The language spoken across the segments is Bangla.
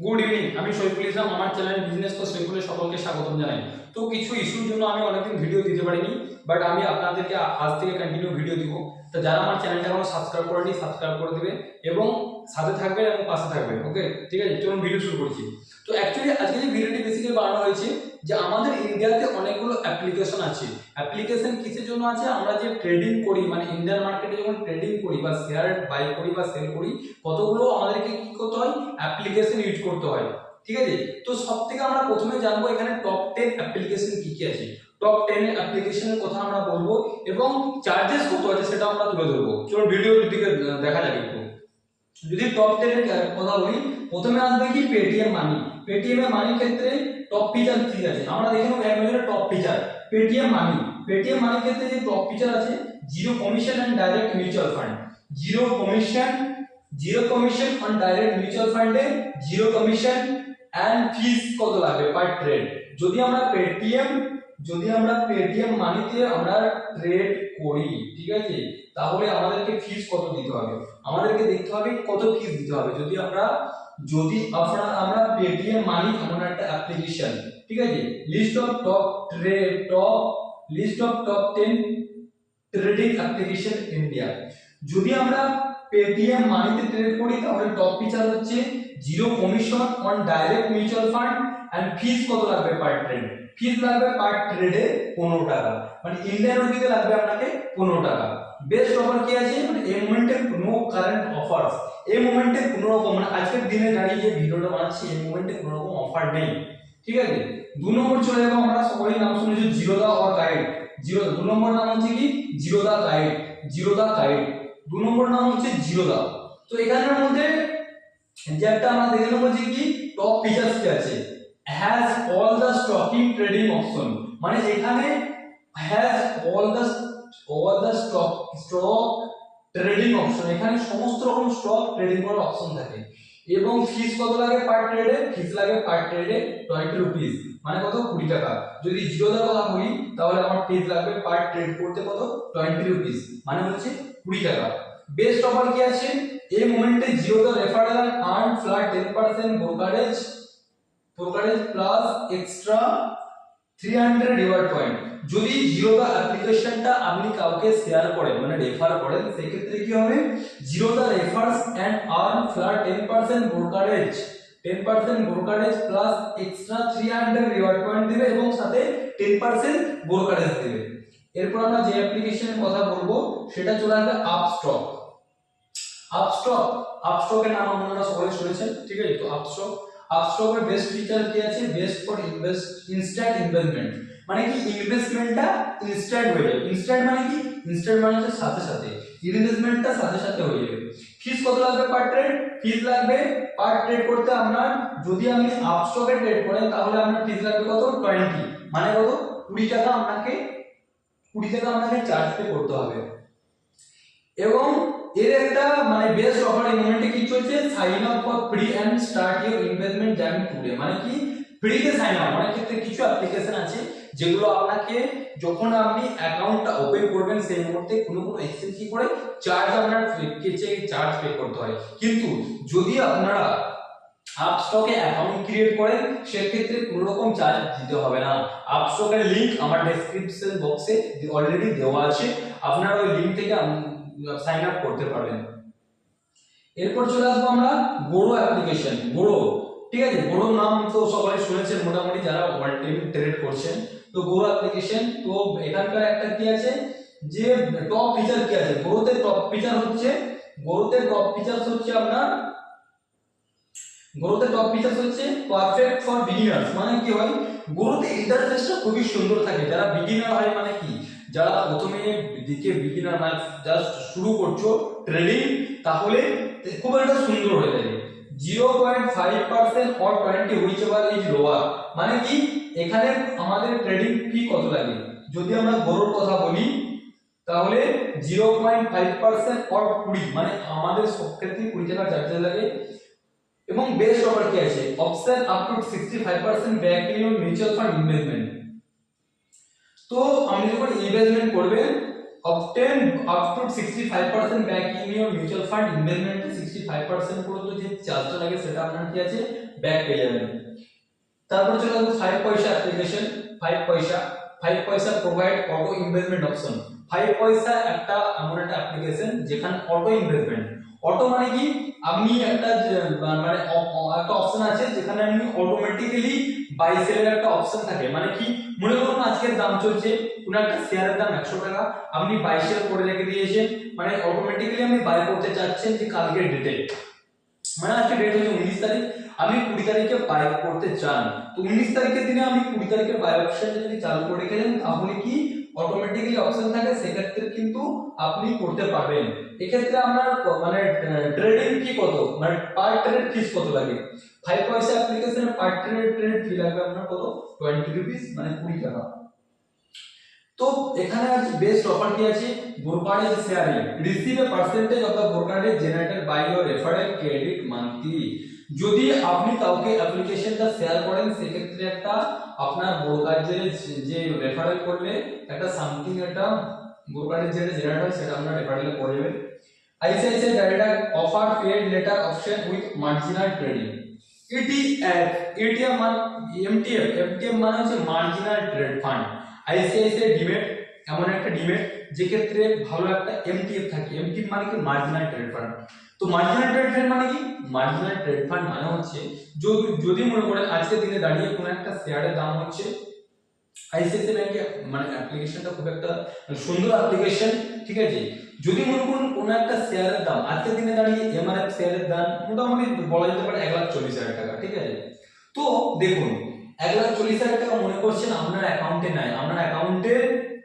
গুড ইভিনিং, আমি সৈফুল ইসলাম। আমার চ্যানেল বিজনেস ফর সৈফুলে সকলকে স্বাগতম জানাই। তো কিছু ইস্যুর জন্য আমি অনেকদিন ভিডিও দিতে পারিনি, বাট আমি আপনাদেরকে আজ থেকে কন্টিনিউ ভিডিও দিব। তো যারা আমার চ্যানেলটা এখনো সাবস্ক্রাইব করেনি সাবস্ক্রাইব করে দিবে এবং সাথে থাকবে এবং পাশে থাকবে। ওকে, ঠিক আছে, চলুন ভিডিও শুরু করছি। তো অ্যাকচুয়ালি আজকে যে ভিডিওটি বেসিক্যালি বানানো হয়েছে যে আমাদের ইন্ডিয়াতে অনেকগুলো অ্যাপ্লিকেশন আছে। অ্যাপ্লিকেশন কিসের জন্য আছে? আমরা যে ট্রেডিং করি, মানে ইন্ডিয়ান মার্কেটে যখন ট্রেডিং করি বা শেয়ার বাই করি বা সেল করি, কতগুলো আমাদেরকে কি করতে হয়? অ্যাপ্লিকেশন ইউজ করতে হয়। ঠিক আছে, তো সব থেকে আমরা প্রথমে জানবো এখানে টপ 10 অ্যাপ্লিকেশন কি কি আছে। টপ 10 অ্যাপ্লিকেশনের কথা আমরা বলবো এবং চার্জেস কত আছে সেটা আমরা তুলে ধরবো। চলো ভিডিওর দিকে দেখা যাক একটু। যদি টপ 10 এর কথা বলি, প্রথমে আসবে কি পেটিএম মানি। পেটিএম এর মানির ক্ষেত্রে টপ ফিচার ঠিক আছে, আমরা দেখে নেব এক নজরে top feature. Paytm money, Paytm মানির ক্ষেত্রে যে টপ ফিচার আছে, zero commission and direct mutual fund. Zero commission, zero commission on direct mutual ফান্ডে জিরো কমিশন এন্ড ফিস কত লাগবে পার ট্রেড। যদি আমরা পেটিএম মানিতে আমরা ট্রেড করি, ঠিক আছে, তাহলে আমাদেরকে ফিস কত দিতে হবে, আমাদেরকে দেখতে হবে কত ফিস দিতে হবে। আমরা পেটিএম মানি এমন একটা অ্যাপ্লিকেশন, ঠিক আছে, list of top 10 trading application India. যদি আমরা পেটিএম মানিতে ট্রেড করি তাহলে টপ ফিচার হচ্ছে zero commission on direct mutual fund and fees কত লাগবে পার ট্রেড। ফিস লাগবে পার ট্রেডে 15 টাকা, মানে ইন্ডিয়ান রুপিতে লাগবে আপনাকে 15 টাকা। বেস্ট অফার কি আছে? মানে এই মোমেন্টে নো কারেন্ট অফারস, এই মোমেন্টে কোনো রকম, মানে আজকের দিনে দাঁড়িয়ে যে ভিডিওটা বানাচ্ছি এই মোমেন্টে কোনো রকম অফার নেই। ঠিক আছে, 2 নম্বর চলে যাবো। আমরা সকলেই নাম শুনেছি জিরোদা অর গাইড। 2 নম্বর নাম হচ্ছে কি? জিরোদা গাইড। 2 নম্বর নাম হচ্ছে জিরোদা। তো এখানের মধ্যে যে একটা আমরা দেখে নেবো যে কি টপ ফিচার্স কি আছে। Has all the stocking trading option, মানে এখানে has all the stock trading option, এখানে সমস্ত রকম স্টক ট্রেডিং করার অপশন থাকে। এবং ফিস কত লাগে পার ট্রেডে? ফিস লাগে পার ট্রেডে 20 রুপিস, মানে কত? 20 টাকা। যদি জিরোদার কথা বলি তাহলে আমার ফিস লাগবে পার ট্রেড করতে কত? 20 রুপিস, মানে হচ্ছে 20 টাকা। বেস্ট অফার কি আছে এই মোমেন্টে? Zerodha referral earn flat 10% brokerage plus extra 300 reward point. যদি জিরোদা অ্যাপ্লিকেশনটা আপনি কাউকে শেয়ার করেন, মানে রেফার করেন, সেই ক্ষেত্রে কি হবে? Zerodha refers and earn flat 10% brokerage plus extra 300 reward point দিবে এবং সাথে 10% ব্রোকারেজ দিবে। এরপর আমরা যে অ্যাপ্লিকেশনের কথা বলবো সেটা চলে আসবে আপস্টকের নাম আপনারা সবাই শুনেছেন, ঠিক আছে। তো আপস্টকের বেস্ট ফিচার কি আছে? বেস্ট ফর ইনস্ট্যান্ট ইনভেস্টমেন্ট, মানে কি ইনভেস্টমেন্টটা ইনস্ট্যান্ট হয়ে যাবে। ইনস্ট্যান্ট মানে কি? ইনস্ট্যান্ট মানে হচ্ছে সাথে সাথে, ইনভেস্টমেন্টটা সাথে সাথে হয়ে যাবে। ফিস কত লাগবে পার ট্রেড? ফিস লাগবে পার ট্রেড করতে আপনার, যদি আপনি আপস্টকে ট্রেড করেন তাহলে আপনার ফিস লাগবে কত? 20, মানে কত? 20 টাকা আপনাকে চার্জ পে করতে হবে। এবং এর একটা মানে বেস্ট অফার এই মোমেন্টে কি চলছে? Sign up for free and start your investment journey today, মানে কি ফ্রিতে সাইন আপ। অনেক ক্ষেত্রে কিছু অ্যাপ্লিকেশন আছে যেগুলো আপনাকে যখন আপনি অ্যাকাউন্টটা ওপেন করবেন সেই মুহূর্তে কোনো এক্সচেঞ্জ কি করে চার্জ আপনার চার্জ পে করতে হয়। কিন্তু যদি আপনারা আপস্টকে অ্যাকাউন্ট ক্রিয়েট করেন সেক্ষেত্রে কোনো রকম চার্জ দিতে হবে না। আপস্টকের লিংক আমার ডেসক্রিপশন বক্সে অলরেডি দেওয়া আছে, আপনারা ওই লিংক থেকে সাইন আপ করতে পারবেন। এরপর চলে আসবো আমরা গোড়ো অ্যাপ্লিকেশন। গোড়ো, ঠিক আছে, গোড়োর নাম তো সবাই শুনেছেন মোটামুটি যারা ওয়াল টাইম ট্রেড করছেন। তো গোড়ো অ্যাপ্লিকেশন, তো এখানকার একটা কি আছে যে টপ ফিচার কি আছে? গোড়োতে টপ ফিচার হচ্ছে পারফেক্ট ফর বিগিনার্স, মানে কি হয় গোড়োতে ইন্টারফেসটা খুবই সুন্দর থাকে। যারা বিগিনার হয়, মানে কি যারা প্রথমে দিকে বিগিনার মানে জাস্ট শুরু করছো ট্রেডিং, তাহলে খুব একটা সুন্দর হয়ে যাবে। 0.5% অর 20 হুইচএভার ইজ লোয়ার, মানে কি এখানে আমাদের ট্রেডিং ফি কত লাগে? যদি আমরা গোড়োর কথা বলি তাহলে 0.5% অর 20, মানে আমাদের সব ক্ষেত্রে 20 টাকা চার্জেস লাগে। এবং বেস্ট অফার কি আছে? Option up to 65% back in your mutual fund investment. তো আপনি যখন ইনভেস্টমেন্ট করবেন obtain up to 65% back in your mutual fund investment 65% পর্যন্ত যে চার্জটা লাগে সেটা আপনার কি আছে ব্যাক পেয়ে যাবেন। তারপর চলে আসবো 5 পয়সা অ্যাপ্লিকেশন। 5 পয়সা প্রোভাইড অটো ইনভেস্টমেন্ট অপশন। 5 পয়সা একটা এমন একটা অ্যাপ্লিকেশন যেখানে অটো ইনভেস্টমেন্ট, অটো মানে কি আপনি একটা মানে একটা অপশন আছে যেখানে আপনি অটোমেটিক্যালি বাই সেলের একটা অপশন থাকে, মানে কি মনে করুন আজকের দাম চলছে কোন একটা শেয়ারের দাম 100 টাকা, আপনি বাই সেল করে রেখে দিয়েছেন, মানে অটোমেটিক্যালি আপনি বাই করতে চাচ্ছেন যে কালকের ডেটে, মানে আজকে ডেট হচ্ছে 19 তারিখ, আমি 20 তারিখে বাই করতে চান, তো 19 তারিখের দিনে আমি 20 তারিখের বাই অপশনটা যদি চালু করে রেখে দেন তাহলে কি অটোমেটিক্যালি অপশন থাকে, সেক্ষেত্রে কিন্তু আপনি করতে পারবেন। এক্ষেত্রে আপনার মানে ট্রেডিং ফি কত, মানে পার ট্রেড ফিস কত লাগে, 5 পয়সা অ্যাপ্লিকেশনে পার ট্রেড ফি লাগবে আপনার কত 20 রুপিস, মানে 20 টাকা। তো এখানে আছে বেস্ট অফার কি আছে, brokerage sharing, receive a percentage of the brokerage generated by your referral credit monthly. যদি আপনি কাউকে অ্যাপ্লিকেশনটা শেয়ার করেন সেক্ষেত্রে একটা আপনার ব্রোকারেজের যে রেফারেল করলে একটা সামথিং একটা ব্রোকারেজ যেটা জেনারেট হয় সেটা আপনার রেফারেলে করে দেবেন। ICICI direct offer paid later option with marginal trading. ETF, ETF মানে MTF মানে হচ্ছে marginal trade fund. ICICI demat এমন একটা ডিমেট যে ক্ষেত্রে ভালো একটা MTF থাকে। MTF মানে কি মার্জিনাল ট্রেড ফান্ড। তো মার্জিনাল ট্রেড ফান্ড মানে কি, মার্জিনাল ট্রেড ফান্ড মানে হচ্ছে যদি মনে করেন আজকের দিনে দাঁড়িয়ে কোনো একটা শেয়ারের দাম হচ্ছে, ICICI ব্যাংকে মানে অ্যাপ্লিকেশনটা খুব একটা সুন্দর অ্যাপ্লিকেশন, ঠিক আছে। যদি মনে করুন কোনো একটা শেয়ারের দাম আজকের দিনে দাঁড়িয়ে MRF শেয়ারের দাম মোটামুটি বলা যেতে পারে 1,40,000 টাকা, ঠিক আছে। তো দেখুন 1,40,000 টাকা মনে করছেন আপনার অ্যাকাউন্টে নাই, আপনার অ্যাকাউন্টে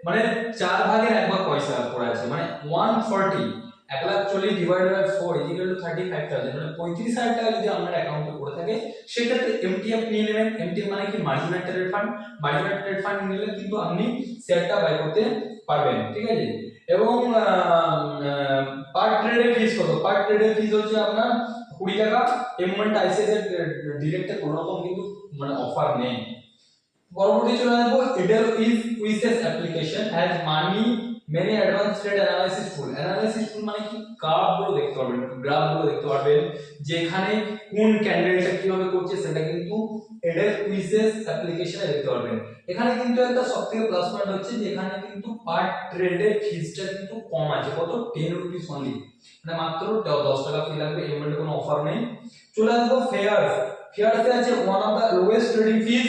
মানে 4 ভাগের 1 ভাগ পয়সা পড়ে আছে, মানে 140, 1,40,000 ডিভাইডেড বাই 4 ইকুয়াল টু 35,000, মানে 35,000 টাকা যদি আপনার অ্যাকাউন্টে পড়ে থাকে সেক্ষেত্রে MTF নিয়ে নেবেন। MTF মানে কি marginal trade fund. Marginal trade fund নিলে কিন্তু আপনি শেয়ারটা বাই করতে পারবেন, ঠিক আছে। এবং পার ট্রেডের ফিস কত, পার ট্রেডের ফিস হচ্ছে আপনার 20 টাকা। এই মোমেন্ট ICICI ডিরেক্টে কোনো রকম কিন্তু মানে অফার নেই। পরবর্তী চলে আসবো, Edelweiss application has money many advance trade analysis tool. Analysis tool মানে কি গ্রাফগুলো দেখতে পারবেন, গ্রাফগুলো দেখতে পারবেন যেখানে কোন ক্যান্ডেলটা কিভাবে করছে সেটা কিন্তু Edelweiss অ্যাপ্লিকেশনে দেখতে পারবেন। এখানে কিন্তু একটা সবথেকে প্লাস পয়েন্ট হচ্ছে যে এখানে কিন্তু পার ট্রেডে ফিসটা কিন্তু কম আছে, কত 10 রুপিস অনলি, মানে মাত্র 10 টাকা ফি লাগবে, এই মধ্যে কোনো অফার নেই। চলে আসবো ফেয়ারসে আছে one of the lowest trading fees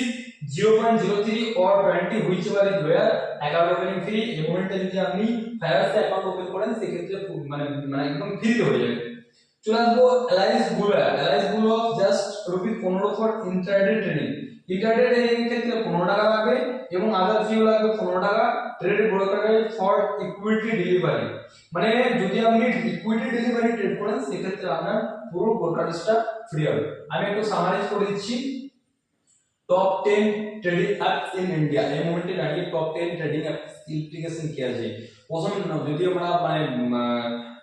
0.03 or 20 whichever is where account opening free. এই মোমেন্টে যদি আপনি ফেয়ারসে অ্যাকাউন্ট ওপেন করেন সেক্ষেত্রে মানে মানে একদম ফ্রিতে হয়ে যাবে। চলে আসবো alliance blue just rupees 15 for intraday trading. Intraday trading এর ক্ষেত্রে 15 টাকা লাগবে এবং আদার ফিও লাগবে 15 টাকা। Trade brokerage for equity delivery, মানে যদি আপনি ইকুইটি ডেলিভারি ট্রেড করেন সেক্ষেত্রে আপনার পুরো ব্রোকারেজটা ফ্রি হবে। আমি একটু সামারাইজ করে দিচ্ছি। Top 10 trading apps in India, এই মোমেন্টে দাঁড়িয়ে টপ 10 ট্রেডিং অ্যাপ্লিকেশন কি আছে। প্রথম যদি আমরা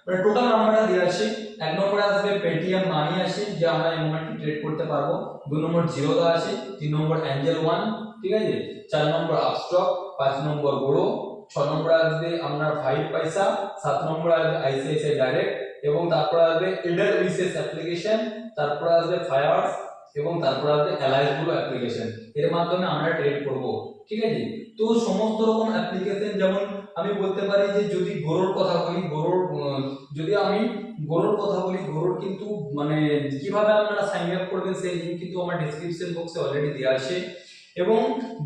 মানে টোটাল নাম্বারটা দেওয়া আছে, 1 নম্বরে আসবে পেটিএম মানি আছে যে আমরা এই মোমেন্টে ট্রেড করতে পারবো, 2 নম্বর জিরোদা আছে, 3 নম্বর অ্যাঞ্জেল ওয়ান, ঠিক আছে, 4 নম্বর আপস্টক, 5 নম্বর গোড়ো, 6 নম্বরে আসবে আপনার 5 পয়সা, 7 নম্বরে আসবে ICICI ডাইরেক্ট এবং তারপর আসবে Edelweiss অ্যাপ্লিকেশন, তারপর আসবে ফায়ার্স এবং তারপর আসবে অ্যালায়েন্স ব্লু অ্যাপ্লিকেশন। এর মাধ্যমে আমরা ট্রেড করব, ঠিক আছে। তো সমস্ত রকম অ্যাপ্লিকেশন, যেমন আমি বলতে পারি যে যদি গোরোর কথা বলি, যদি আমি গোরোর কথা বলি, গোরোর কিন্তু মানে কিভাবে আপনারা সাইন আপ করবেন সেই লিংক কিন্তু আমার ডেসক্রিপশন বক্সে অলরেডি দেওয়া আছে এবং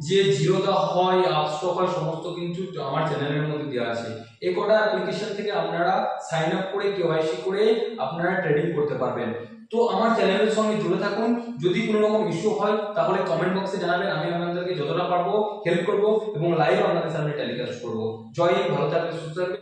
যে জিরোদা হয় আপস্টক হয় সমস্ত কিন্তু আমার চ্যানেলের মধ্যে দেওয়া আছে। এই কটা অ্যাপ্লিকেশন থেকে আপনারা সাইন আপ করে KYC করে আপনারা ট্রেডিং করতে পারবেন। তো আমার চ্যানেলের সঙ্গে জুড়ে থাকুন। যদি কোনো রকম ইস্যু হয় তাহলে কমেন্ট বক্সে জানাবেন, আমি আপনাদেরকে যতটা পারবো হেল্প করব এবং লাইভ আপনাদের সামনে টেলিকাস্ট করব। জয় হিন্দ, ভালো থাকবেন, সুস্থ থাকবেন।